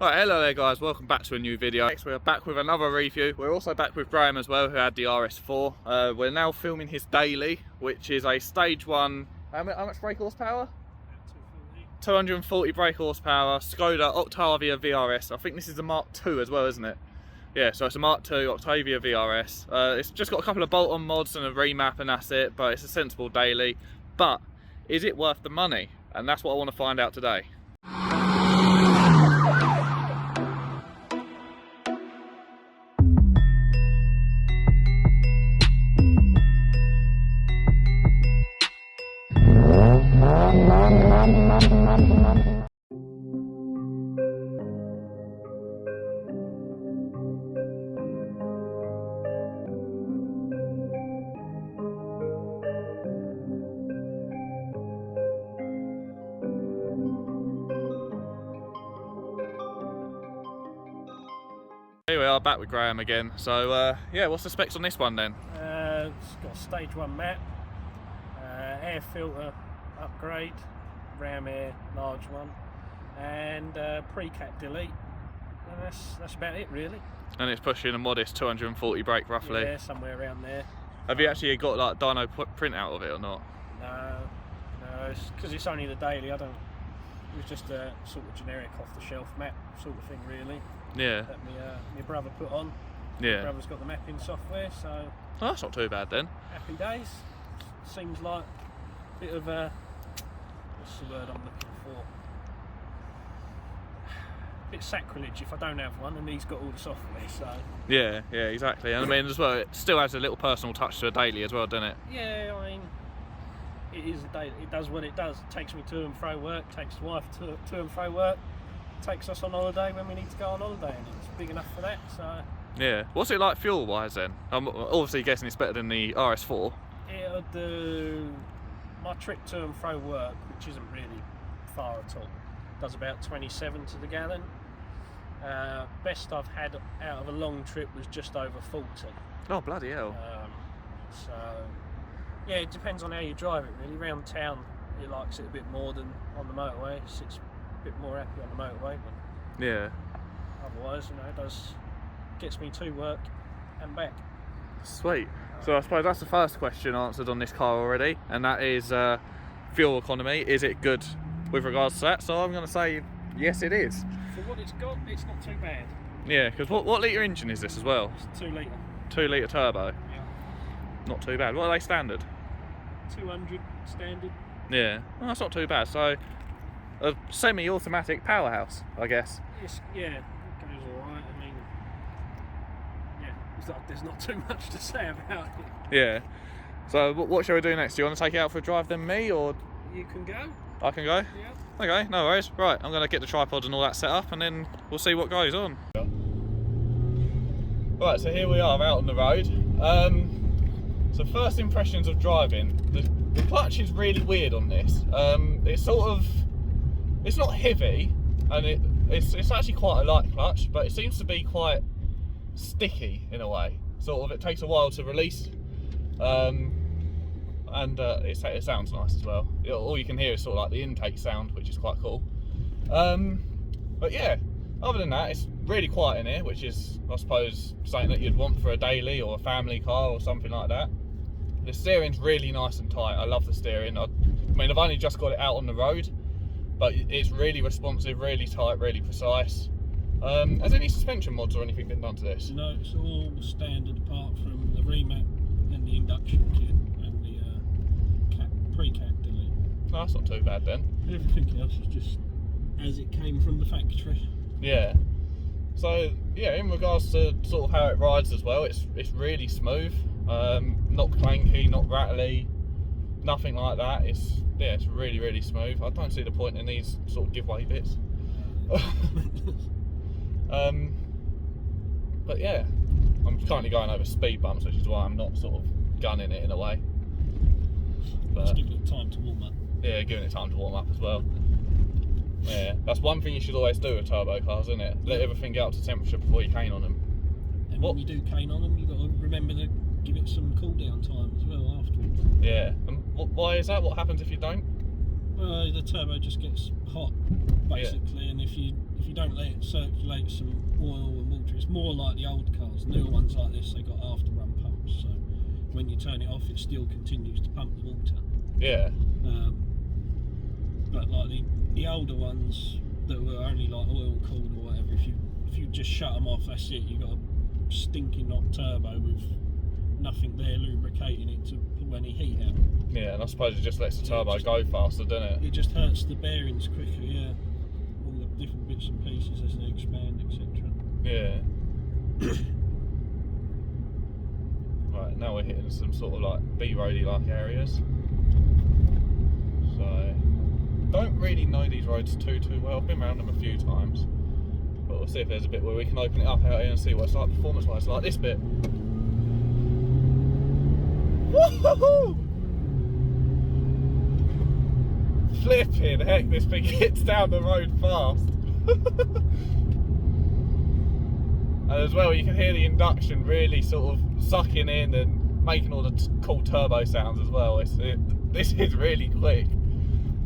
Right, hello there guys, welcome back to a new video. Next we are back with another review. We're also back with Graham as well, who had the RS4. We're now filming his daily, which is a stage 1, how much brake horsepower? 240 brake horsepower, Skoda Octavia VRS. I think this is a Mark II as well, isn't it? Yeah, so it's a Mark II Octavia VRS. It's just got a couple of bolt-on mods and a remap and that's it, but it's a sensible daily. But is it worth the money? And that's what I want to find out today. Here we are back with Graham again. So yeah, what's the specs on this one then? It's got a stage 1 map, air filter upgrade, ram air large one, and pre-cat delete, and that's about it really. And it's pushing a modest 240 brake roughly. Yeah, somewhere around there. Have you actually got like dyno print out of it or not? No, it's because it's only the daily. It was just a sort of generic off-the-shelf map sort of thing really. Yeah. That my brother put on. Yeah. My brother's got the mapping software, so. Oh, that's not too bad then. Happy days. Seems like a bit of a, what's the word I'm looking for? A bit sacrilege if I don't have one and he's got all the software, so. Yeah, exactly. And I mean as well, it still has a little personal touch to a daily as well, doesn't it? Yeah, I mean, it is a daily. It does what it does. It takes me to and fro work, takes the wife to and fro work, takes us on holiday when we need to go on holiday, and it's big enough for that, so. Yeah. What's it like fuel wise then? I'm obviously guessing it's better than the RS4. It'll do my trip to and fro work, which isn't really far at all. Does about 27 to the gallon. Best I've had out of a long trip was just over 40. Oh bloody hell. So yeah, it depends on how you drive it really. Around town it likes it a bit more than on the motorway. It's a bit more happy on the motorway, but yeah. Otherwise, it gets me to work and back. Sweet. So I suppose that's the first question answered on this car already, and that is fuel economy. Is it good with regards to that? So I'm going to say yes, it is. For what it's got, it's not too bad. Yeah, because what litre engine is this as well? It's 2 litre. 2 litre turbo. Yeah. Not too bad. What are they standard? 200 standard. Yeah, well, that's not too bad. So a semi-automatic powerhouse, I guess. Yeah, it goes alright. I mean, yeah, there's not too much to say about it. Yeah. So what shall we do next? Do you want to take it out for a drive then me, or? You can go. I can go? Yeah. Okay, no worries. Right, I'm going to get the tripod and all that set up and then we'll see what goes on. Right, so here we are out on the road. So first impressions of driving. The clutch is really weird on this. It's not heavy, and it's actually quite a light clutch, but it seems to be quite sticky in a way. Sort of, it takes a while to release, and it sounds nice as well. All you can hear is sort of like the intake sound, which is quite cool. But yeah, other than that, it's really quiet in here, which is, I suppose, something that you'd want for a daily or a family car or something like that. The steering's really nice and tight. I love the steering. I mean, I've only just got it out on the road, but it's really responsive, really tight, really precise. Has any suspension mods or anything been done to this? No, it's all standard apart from the remap and the induction kit and the pre-cat delete. No, that's not too bad then. Everything else is just as it came from the factory. Yeah. So yeah, in regards to sort of how it rides as well, it's really smooth. Not clanky, not rattly, nothing like that. It's really smooth. I don't see the point in these sort of giveaway bits. But yeah, I'm currently going over speed bumps, which is why I'm not sort of gunning it in a way. But just giving it time to warm up. Yeah, giving it time to warm up as well. Yeah, that's one thing you should always do with turbo cars, isn't it? Let everything get up to temperature before you cane on them. And when you do cane on them, you've got to remember to give it some cool down time as well afterwards. Yeah, and why is that? What happens if you don't? The turbo just gets hot, basically, and if you don't let it circulate some oil and water, it's more like the old cars. Newer ones like this, they got after-run pumps, so when you turn it off, it still continues to pump the water. Yeah. But like the older ones that were only like oil cooled or whatever, if you just shut them off, that's it. You got a stinking hot turbo with nothing there lubricating it to pull any heat out. Yeah, and I suppose it just lets the turbo go faster, doesn't it? It just hurts the bearings quicker, yeah. All the different bits and pieces as they expand, etc. Yeah. Right, now we're hitting some sort of like B-roady like areas. So, don't really know these roads too well. I've been around them a few times. But we'll see if there's a bit where we can open it up out here and see what it's like performance-wise. Like this bit. Woohoo! Flipping heck, this thing hits down the road fast. And as well, you can hear the induction really sort of sucking in and making all the cool turbo sounds as well. This is really quick.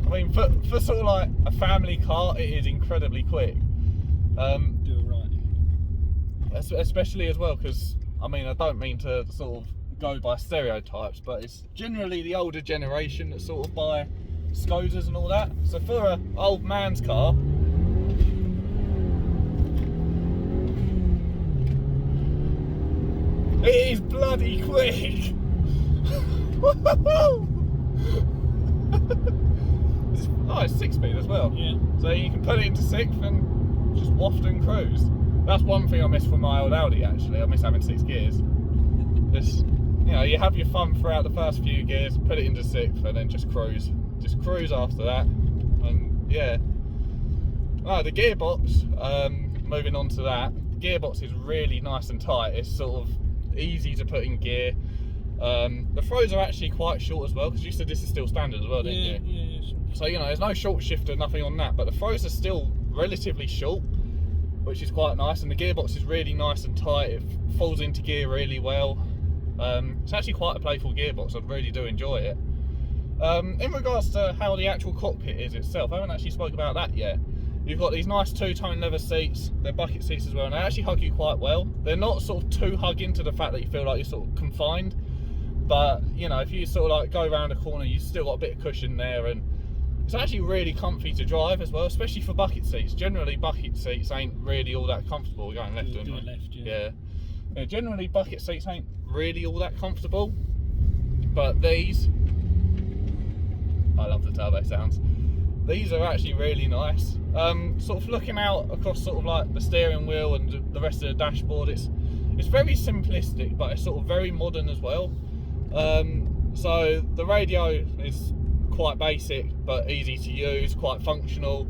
I mean, for sort of like a family car, it is incredibly quick. Do it right. Especially as well, because I mean, I don't mean to sort of go by stereotypes, but it's generally the older generation that sort of buy Skodas and all that. So for an old man's car, it is bloody quick. It's 6-speed as well. Yeah. So you can put it into 6th and just waft and cruise. That's one thing I miss from my old Audi actually. I miss having 6 gears. Just, you know, you have your fun throughout the first few gears, put it into 6th and then just cruise. Just cruise after that. And yeah. Oh, the gearbox, moving on to that, the gearbox is really nice and tight. It's sort of easy to put in gear. The throws are actually quite short as well, because you said this is still standard as well, didn't you? Yeah. So, you know, there's no short shifter, nothing on that, but the throws are still relatively short, which is quite nice, and the gearbox is really nice and tight. It falls into gear really well. It's actually quite a playful gearbox. I really do enjoy it. In regards to how the actual cockpit is itself, I haven't actually spoke about that yet. You've got these nice two-tone leather seats. They're bucket seats as well, and they actually hug you quite well. They're not sort of too hugging to the fact that you feel like you're sort of confined, but you know, if you sort of like go around a corner, you've still got a bit of cushion there, and it's actually really comfy to drive as well, especially for bucket seats. Generally, bucket seats ain't really all that comfortable. We're going left, aren't we? Left, yeah. Generally, bucket seats ain't really all that comfortable, but these, I love the turbo sounds. These are actually really nice. Sort of looking out across sort of like the steering wheel and the rest of the dashboard, it's very simplistic, but it's sort of very modern as well. So the radio is quite basic but easy to use, quite functional.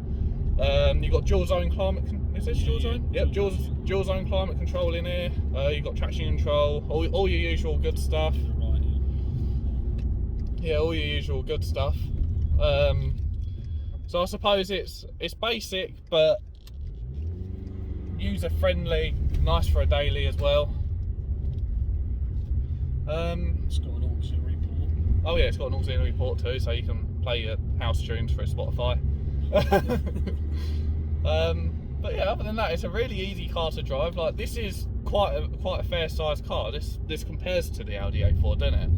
You've got dual zone climate. Is this dual zone? Yep, dual zone climate control in here. You've got traction control, all your usual good stuff. Yeah, all your usual good stuff. So I suppose it's basic but user friendly, nice for a daily as well. It's got an auxiliary port. Oh yeah, it's got an auxiliary port too, so you can play your house tunes through Spotify. But yeah, other than that, it's a really easy car to drive. Like, this is quite a fair sized car. This compares to the Audi A4, doesn't it?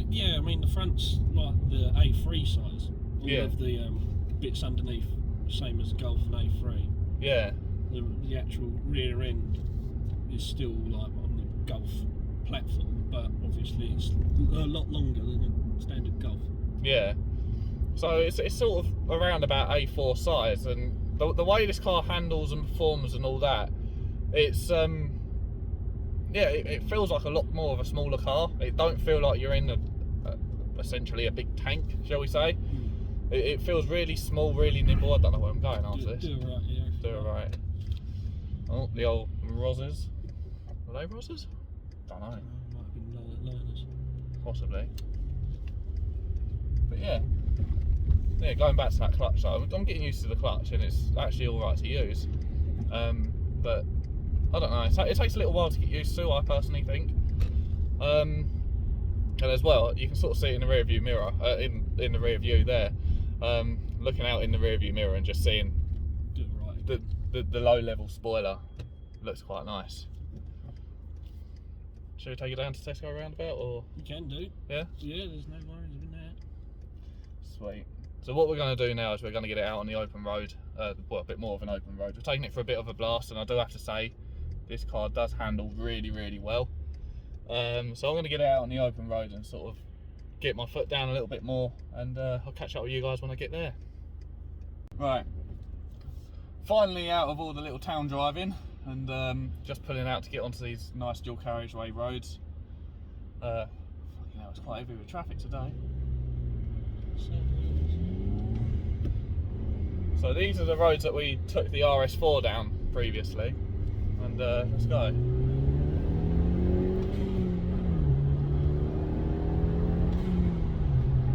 Yeah, I mean the front's like the A3 size. All of the bits underneath, same as the Golf and A3. Yeah. The actual rear end is still like on the Golf platform, but obviously it's a lot longer than a standard Golf. Yeah. So it's sort of around about A4 size, and the way this car handles and performs and all that, it's it feels like a lot more of a smaller car. It don't feel like you're in essentially a big tank, shall we say. It feels really small, really nimble. I don't know where I'm going after this. Do it right, yeah. Do it right. Oh, the old Rosses. Are they Rosses? Don't know. Might have been liners. Possibly. But yeah, going back to that clutch, so I'm getting used to the clutch, and it's actually all right to use. But I don't know. It takes a little while to get used to, I personally think. And as well, you can sort of see it in the rear view mirror, in the rear view there. looking out in the rearview mirror and just seeing Do it right. the low level spoiler looks quite nice. Should we take it down to Tesco roundabout, or? You can do. Yeah? Yeah, there's no worries in that. Sweet. So what we're going to do now is we're going to get it out on the open road, well, a bit more of an open road. We're taking it for a bit of a blast, and I do have to say, this car does handle really, really well. So I'm going to get it out on the open road and sort of get my foot down a little bit more, and I'll catch up with you guys when I get there. Right. Finally out of all the little town driving, and just pulling out to get onto these nice dual carriageway roads. Fucking hell, it's quite heavy with traffic today. So these are the roads that we took the RS4 down previously, and let's go.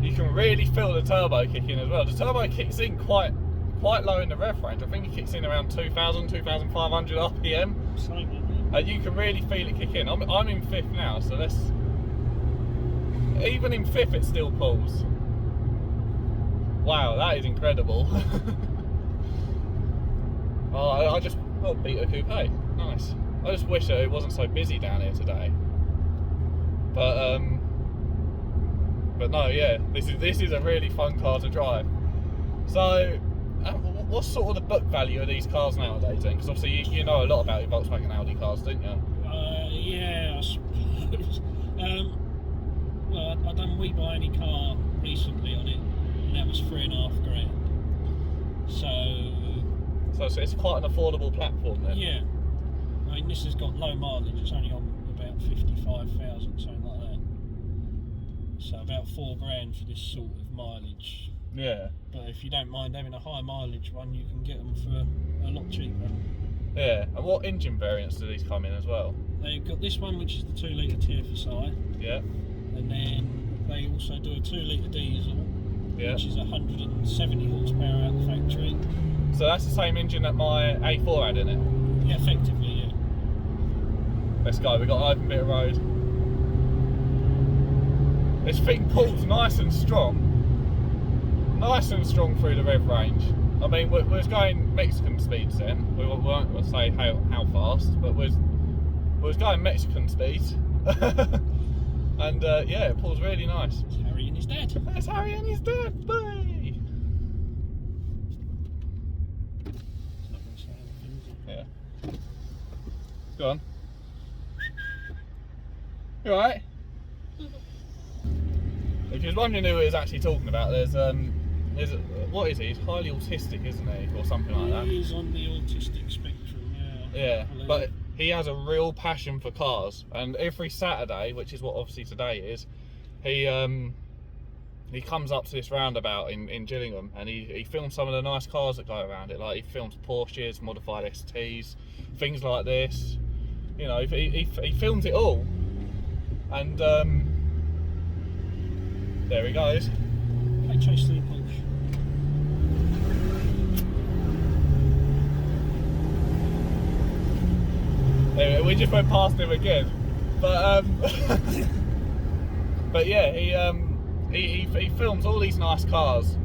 You can really feel the turbo kick in as well. The turbo kicks in quite low in the rev range. I think it kicks in around 2,000, 2,500 RPM. And you can really feel it kick in. I'm in fifth now, so let's... Even in fifth it still pulls. Wow, that is incredible. I just beat a coupe. Nice. I just wish that it wasn't so busy down here today. But no, yeah, this is a really fun car to drive. So, what's sort of the book value of these cars nowadays then? Because obviously you know a lot about your Volkswagen Audi cars, don't you? Yeah, I suppose. Well, I done We Buy Any Car recently on it, and that was $3,500. So it's quite an affordable platform then? Yeah. I mean, this has got low mileage, it's only on about 55,000, something like that. So about $4,000 for this sort of mileage. Yeah. But if you don't mind having a high mileage one, you can get them for a lot cheaper. Yeah. And what engine variants do these come in as well? They've got this one, which is the 2 litre TFSI. Yeah. And then they also do a 2 litre diesel, yeah, which is 170 horsepower out the factory. So that's the same engine that my A4 had in it? Yeah, effectively, yeah. Let's go, we've got an open bit of road. This thing pulls nice and strong. Nice and strong through the rev range. I mean, we're going Mexican speeds then. We won't say how fast, but we're going Mexican speeds. And yeah, it pulls really nice. It's Harry and his dad. It's Harry and his dad, boy! Yeah. Go on. You alright? If you're wondering who it was actually talking about, there's what is he? He's highly autistic, isn't he? Or something like that. He's on the autistic spectrum, yeah. Yeah, but he has a real passion for cars, and every Saturday, which is what obviously today is, he comes up to this roundabout in Gillingham, and he films some of the nice cars that go around it. Like he films Porsches, modified STs, things like this. You know, he films it all, and there he goes. I chased the Porsche. Anyway, we just went past him again, but but yeah, he films all these nice cars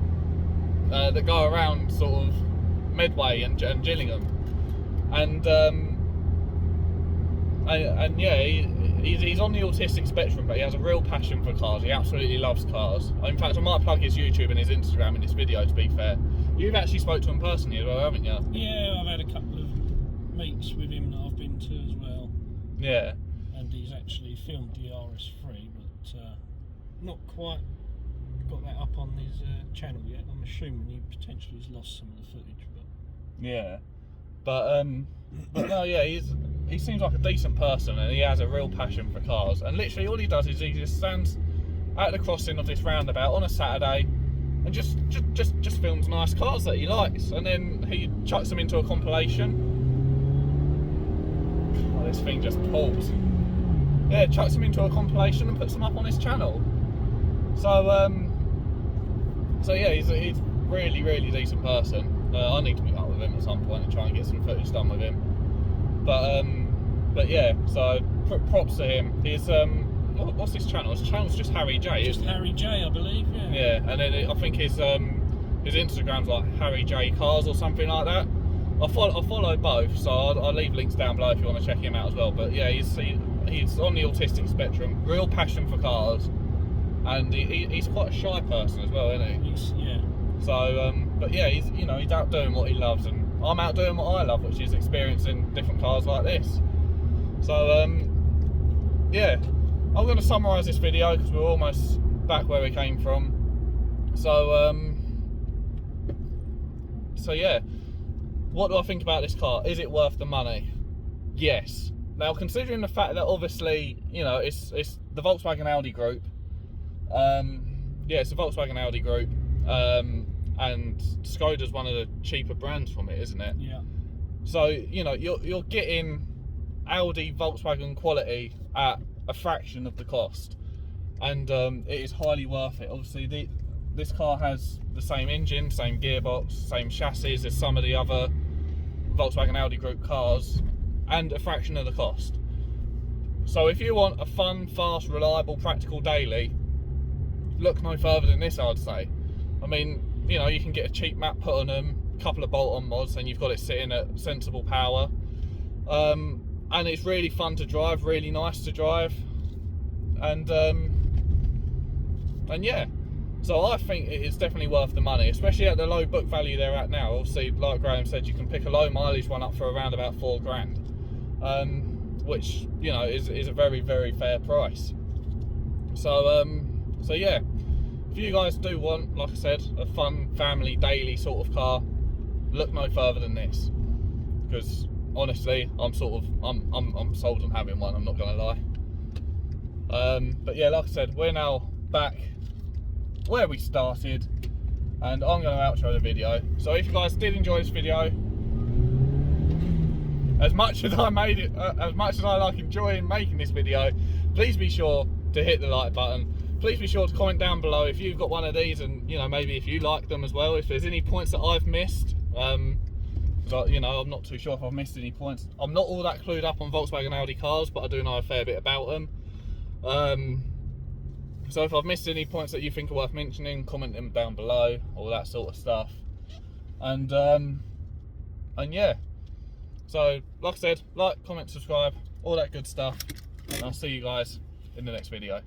that go around sort of Medway and Gillingham, and yeah, he's on the autistic spectrum, but he has a real passion for cars. He absolutely loves cars. In fact, I might plug his YouTube and his Instagram in this video, to be fair. You've actually spoke to him personally as well, haven't you? Yeah, I've had a couple of meets with him that I've been to as well. Yeah. And he's actually filmed the RS3, but not quite got that up on his channel yet. I'm assuming he potentially has lost some of the footage, but yeah. But no, yeah, he seems like a decent person, and he has a real passion for cars. And literally all he does is he just stands at the crossing of this roundabout on a Saturday and just films nice cars that he likes, and then he chucks them into a compilation. Oh, this thing just pulls. Yeah, chucks them into a compilation and puts them up on his channel. So yeah, he's a really, really decent person. I need to meet up with him at some point and try and get some footage done with him. But yeah, so props to him. He's what's his channel? His channel's just Harry J. Just Harry J, I believe. Yeah. Yeah, and then I think his his Instagram's like Harry J Cars or something like that. I follow both, so I'll leave links down below if you want to check him out as well. But yeah, he's on the autistic spectrum, real passion for cars, and he's quite a shy person as well, isn't he? Yeah. So, but yeah, he's out doing what he loves, and I'm out doing what I love, which is experiencing different cars like this. So, yeah, I'm going to summarise this video because we're almost back where we came from. So, so yeah, what do I think about this car? Is it worth the money? Yes. Now, considering the fact that obviously, it's the Volkswagen Audi group. Yeah, it's the Volkswagen Audi group. And Skoda's one of the cheaper brands from it, isn't it? Yeah. So, you're getting Audi Volkswagen quality at a fraction of the cost, and it is highly worth it. Obviously, this car has the same engine, same gearbox, same chassis as some of the other Volkswagen Audi group cars, and a fraction of the cost. So if you want a fun, fast, reliable, practical daily, look no further than this, I'd say. I mean, you can get a cheap map put on them, a couple of bolt-on mods, and you've got it sitting at sensible power. And it's really fun to drive, really nice to drive, and yeah. So I think it's definitely worth the money, especially at the low book value they're at now. Obviously, like Graham said, you can pick a low mileage one up for around about £4,000, which is a very, very fair price. So so yeah, if you guys do want, like I said, a fun family daily sort of car, look no further than this, because honestly, I'm sold on having one. I'm not gonna lie. But yeah, like I said, we're now back where we started, and I'm going to outro the video. So if you guys did enjoy this video, as much as I made it, as much as I like enjoying making this video, please be sure to hit the like button. Please be sure to comment down below if you've got one of these, and maybe if you like them as well, if there's any points that I've missed. I'm not too sure if I've missed any points. I'm not all that clued up on Volkswagen Audi cars, but I do know a fair bit about them. So if I've missed any points that you think are worth mentioning, comment them down below, all that sort of stuff. And yeah. So like I said, like, comment, subscribe, all that good stuff. And I'll see you guys in the next video.